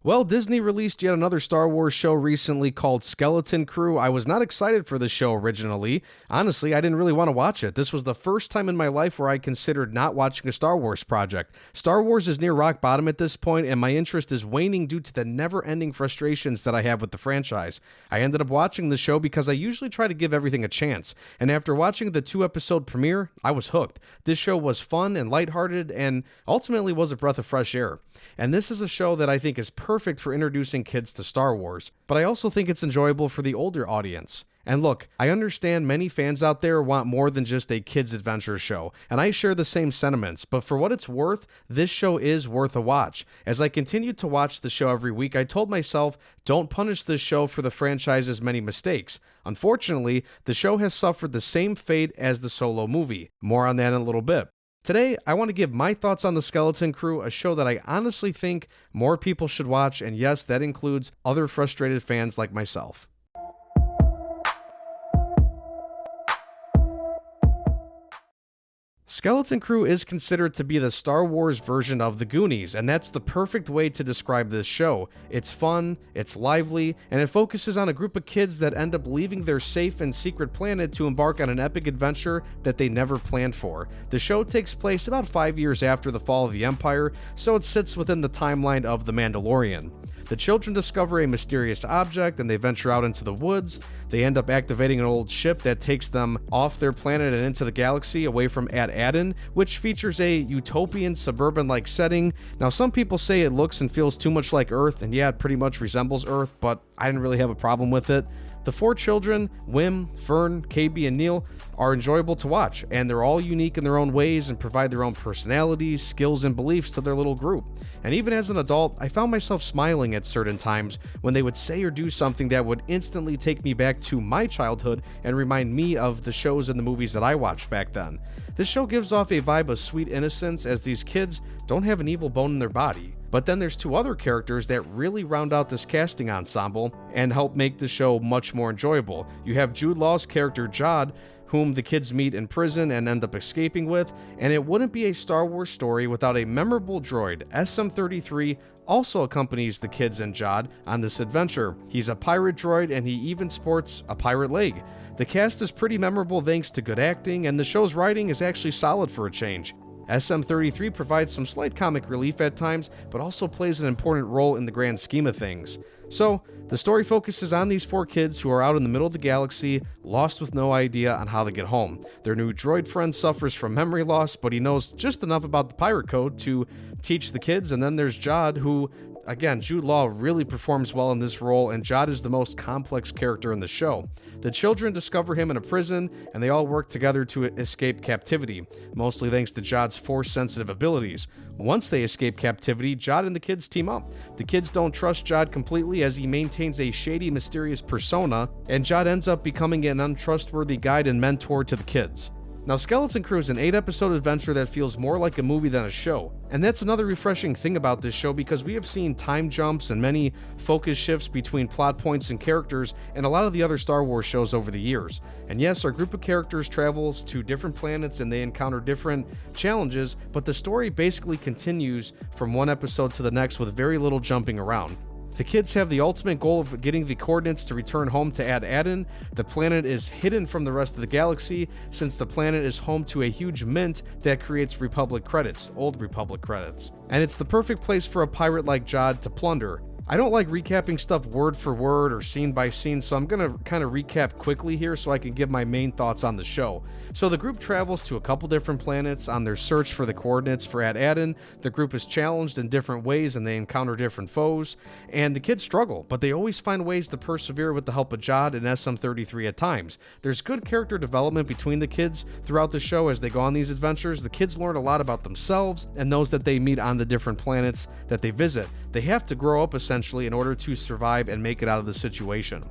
Well, Disney released yet another Star Wars show recently called Skeleton Crew. I was not excited for the show originally. Honestly, I didn't really want to watch it. This was the first time in my life where I considered not watching a Star Wars project. Star Wars is near rock bottom at this point, and my interest is waning due to the never-ending frustrations that I have with the franchise. I ended up watching the show because I usually try to give everything a chance, and after watching the 2-episode premiere, I was hooked. This show was fun and lighthearted, and ultimately was a breath of fresh air. And this is a show that I think is perfect for introducing kids to Star Wars, but I also think it's enjoyable for the older audience. And look, I understand many fans out there want more than just a kids' adventure show, and I share the same sentiments, but for what it's worth, this show is worth a watch. As I continued to watch the show every week, I told myself, don't punish this show for the franchise's many mistakes. Unfortunately, the show has suffered the same fate as the Solo movie. More on that in a little bit. Today, I want to give my thoughts on The Skeleton Crew, a show that I honestly think more people should watch, and yes, that includes other frustrated fans like myself. Skeleton Crew is considered to be the Star Wars version of The Goonies, and that's the perfect way to describe this show. It's fun, it's lively, and it focuses on a group of kids that end up leaving their safe and secret planet to embark on an epic adventure that they never planned for. The show takes place about 5 years after the fall of the Empire, so it sits within the timeline of The Mandalorian. The children discover a mysterious object and they venture out into the woods. They end up activating an old ship that takes them off their planet and into the galaxy away from Ad Aden, which features a utopian suburban-like setting. Now, some people say it looks and feels too much like Earth, and yeah, it pretty much resembles Earth, but I didn't really have a problem with it. The 4 children, Wim, Fern, KB, and Neil, are enjoyable to watch, and they're all unique in their own ways and provide their own personalities, skills, and beliefs to their little group. And even as an adult, I found myself smiling at certain times when they would say or do something that would instantly take me back to my childhood and remind me of the shows and the movies that I watched back then. This show gives off a vibe of sweet innocence as these kids don't have an evil bone in their body. But then there's 2 other characters that really round out this casting ensemble and help make the show much more enjoyable. You have Jude Law's character Jod, whom the kids meet in prison and end up escaping with, and it wouldn't be a Star Wars story without a memorable droid. SM-33 also accompanies the kids and Jod on this adventure. He's a pirate droid and he even sports a pirate leg. The cast is pretty memorable thanks to good acting, and the show's writing is actually solid for a change. SM-33 provides some slight comic relief at times, but also plays an important role in the grand scheme of things. So, the story focuses on these 4 kids who are out in the middle of the galaxy, lost with no idea on how to get home. Their new droid friend suffers from memory loss, but he knows just enough about the pirate code to teach the kids, and then there's Jod, who, again, Jude Law really performs well in this role, and Jod is the most complex character in the show. The children discover him in a prison, and they all work together to escape captivity, mostly thanks to Jod's Force-sensitive abilities. Once they escape captivity, Jod and the kids team up. The kids don't trust Jod completely as he maintains a shady, mysterious persona, and Jod ends up becoming an untrustworthy guide and mentor to the kids. Now, Skeleton Crew is an 8-episode adventure that feels more like a movie than a show, and that's another refreshing thing about this show because we have seen time jumps and many focus shifts between plot points and characters in a lot of the other Star Wars shows over the years. And yes, our group of characters travels to different planets and they encounter different challenges, but the story basically continues from one episode to the next with very little jumping around. The kids have the ultimate goal of getting the coordinates to return home to Ad Aden. The planet is hidden from the rest of the galaxy since the planet is home to a huge mint that creates Republic credits, old Republic credits. And it's the perfect place for a pirate like Jod to plunder. I don't like recapping stuff word for word or scene by scene, so I'm going to kind of recap quickly here so I can give my main thoughts on the show. So the group travels to a couple different planets on their search for the coordinates for Ad Aden. The group is challenged in different ways and they encounter different foes, and the kids struggle, but they always find ways to persevere with the help of Jod and SM-33 at times. There's good character development between the kids throughout the show as they go on these adventures. The kids learn a lot about themselves and those that they meet on the different planets that they visit. They have to grow up essentially in order to survive and make it out of the situation.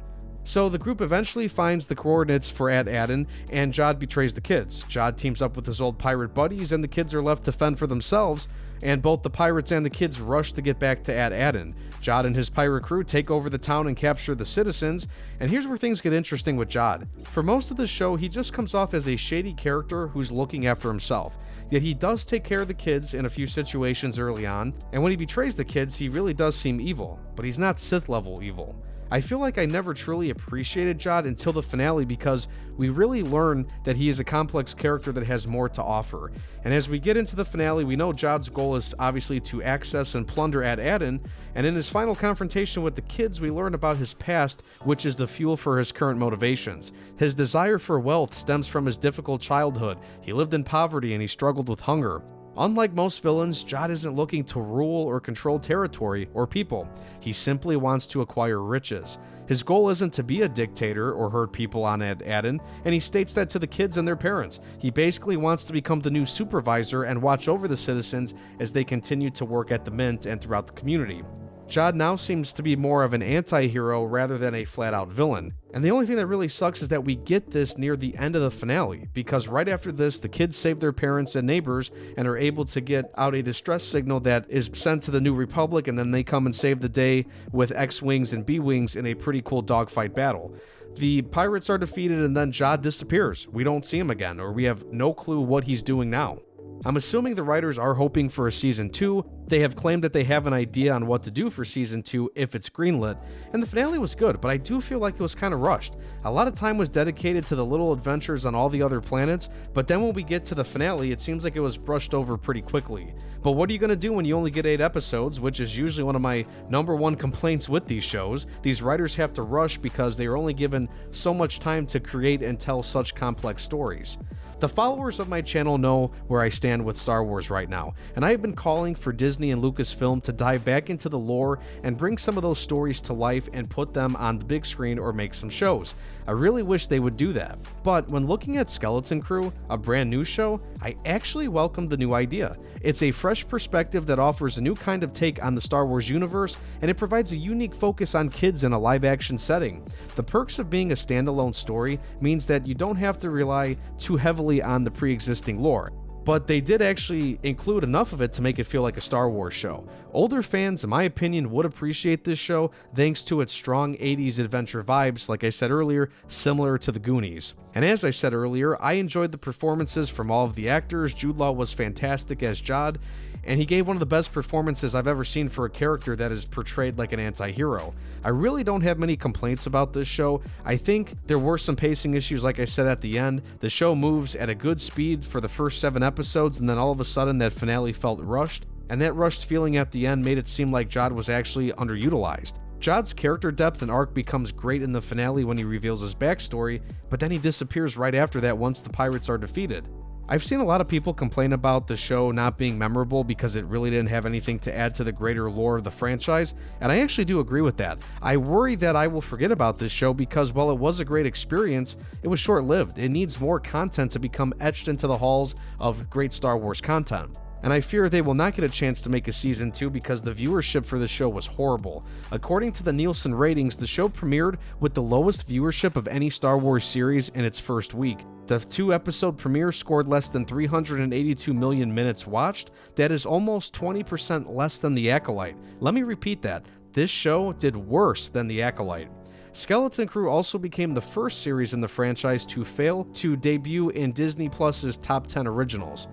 So the group eventually finds the coordinates for Ad Aden, and Jod betrays the kids. Jod teams up with his old pirate buddies, and the kids are left to fend for themselves, and both the pirates and the kids rush to get back to Ad Aden. Jod and his pirate crew take over the town and capture the citizens, and here's where things get interesting with Jod. For most of the show, he just comes off as a shady character who's looking after himself. Yet he does take care of the kids in a few situations early on, and when he betrays the kids, he really does seem evil, but he's not Sith level evil. I feel like I never truly appreciated Jod until the finale because we really learn that he is a complex character that has more to offer. And as we get into the finale, we know Jod's goal is obviously to access and plunder Ad-Aden, and in his final confrontation with the kids, we learn about his past, which is the fuel for his current motivations. His desire for wealth stems from his difficult childhood. He lived in poverty and he struggled with hunger. Unlike most villains, Jod isn't looking to rule or control territory or people. He simply wants to acquire riches. His goal isn't to be a dictator or hurt people on Ad-Aden, and he states that to the kids and their parents. He basically wants to become the new supervisor and watch over the citizens as they continue to work at the Mint and throughout the community. Jod now seems to be more of an anti-hero rather than a flat-out villain. And the only thing that really sucks is that we get this near the end of the finale, because right after this, the kids save their parents and neighbors and are able to get out a distress signal that is sent to the New Republic, and then they come and save the day with X-Wings and B-Wings in a pretty cool dogfight battle. The pirates are defeated and then Jod disappears. We don't see him again, or we have no clue what he's doing now. I'm assuming the writers are hoping for a season 2. They have claimed that they have an idea on what to do for season 2 if it's greenlit, and the finale was good, but I do feel like it was kind of rushed. A lot of time was dedicated to the little adventures on all the other planets, but then when we get to the finale, it seems like it was brushed over pretty quickly. But what are you going to do when you only get 8 episodes, which is usually one of my #1 complaints with these shows? These writers have to rush because they are only given so much time to create and tell such complex stories. The followers of my channel know where I stand with Star Wars right now, and I have been calling for Disney and Lucasfilm to dive back into the lore and bring some of those stories to life and put them on the big screen or make some shows. I really wish they would do that. But when looking at Skeleton Crew, a brand new show, I actually welcome the new idea. It's a fresh perspective that offers a new kind of take on the Star Wars universe, and it provides a unique focus on kids in a live-action setting. The perks of being a standalone story means that you don't have to rely too heavily on the pre-existing lore. But they did actually include enough of it to make it feel like a Star Wars show. Older fans, in my opinion, would appreciate this show thanks to its strong 80s adventure vibes, like I said earlier, similar to the Goonies. And as I said earlier, I enjoyed the performances from all of the actors. Jude Law was fantastic as Jod, and he gave one of the best performances I've ever seen for a character that is portrayed like an anti-hero. I really don't have many complaints about this show. I think there were some pacing issues, like I said at the end. The show moves at a good speed for the first 7 episodes, and then all of a sudden that finale felt rushed, and that rushed feeling at the end made it seem like Jod was actually underutilized. Jod's character depth and arc becomes great in the finale when he reveals his backstory, but then he disappears right after that once the pirates are defeated. I've seen a lot of people complain about the show not being memorable because it really didn't have anything to add to the greater lore of the franchise, and I actually do agree with that. I worry that I will forget about this show because while it was a great experience, it was short-lived. It needs more content to become etched into the halls of great Star Wars content. And I fear they will not get a chance to make a season 2 because the viewership for the show was horrible. According to the Nielsen ratings, the show premiered with the lowest viewership of any Star Wars series in its first week. The 2-episode premiere scored less than 382 million minutes watched. That is almost 20% less than The Acolyte. Let me repeat that. This show did worse than The Acolyte. Skeleton Crew also became the first series in the franchise to fail to debut in Disney Plus's top 10 originals.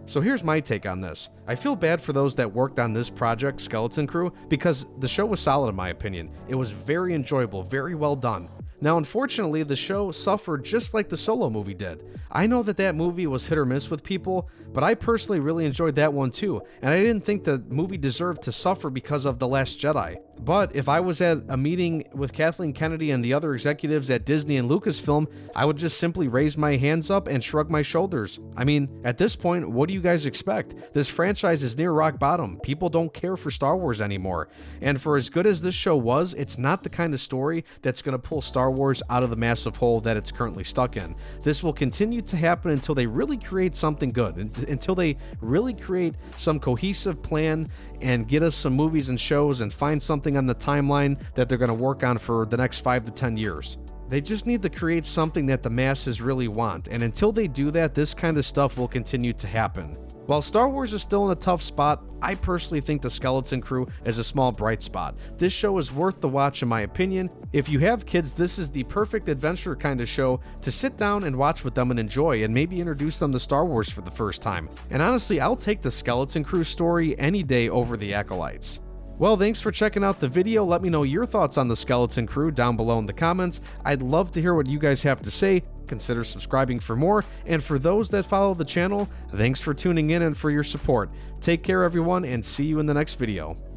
So here's my take on this. I feel bad for those that worked on this project, Skeleton Crew, because the show was solid in my opinion. It was very enjoyable, very well done. Now, unfortunately, the show suffered just like the Solo movie did. I know that that movie was hit or miss with people, but I personally really enjoyed that one too, and I didn't think the movie deserved to suffer because of The Last Jedi. But if I was at a meeting with Kathleen Kennedy and the other executives at Disney and Lucasfilm, I would just simply raise my hands up and shrug my shoulders. I mean, at this point, what do you guys expect? This franchise is near rock bottom. People don't care for Star Wars anymore. And for as good as this show was, it's not the kind of story that's going to pull Star Wars out of the massive hole that it's currently stuck in. This will continue to happen until they really create something good, until they really create some cohesive plan and get us some movies and shows and find something on the timeline that they're going to work on for the next 5 to 10 years. They just need to create something that the masses really want, and until they do that, this kind of stuff will continue to happen. While Star Wars is still in a tough spot, I personally think The Skeleton Crew is a small bright spot. This show is worth the watch in my opinion. If you have kids, this is the perfect adventure kind of show to sit down and watch with them and enjoy, and maybe introduce them to Star Wars for the first time. And honestly, I'll take the Skeleton Crew story any day over the Acolytes. Well, thanks for checking out the video. Let me know your thoughts on the Skeleton Crew down below in the comments. I'd love to hear what you guys have to say. Consider subscribing for more. And for those that follow the channel, thanks for tuning in and for your support. Take care, everyone, and see you in the next video.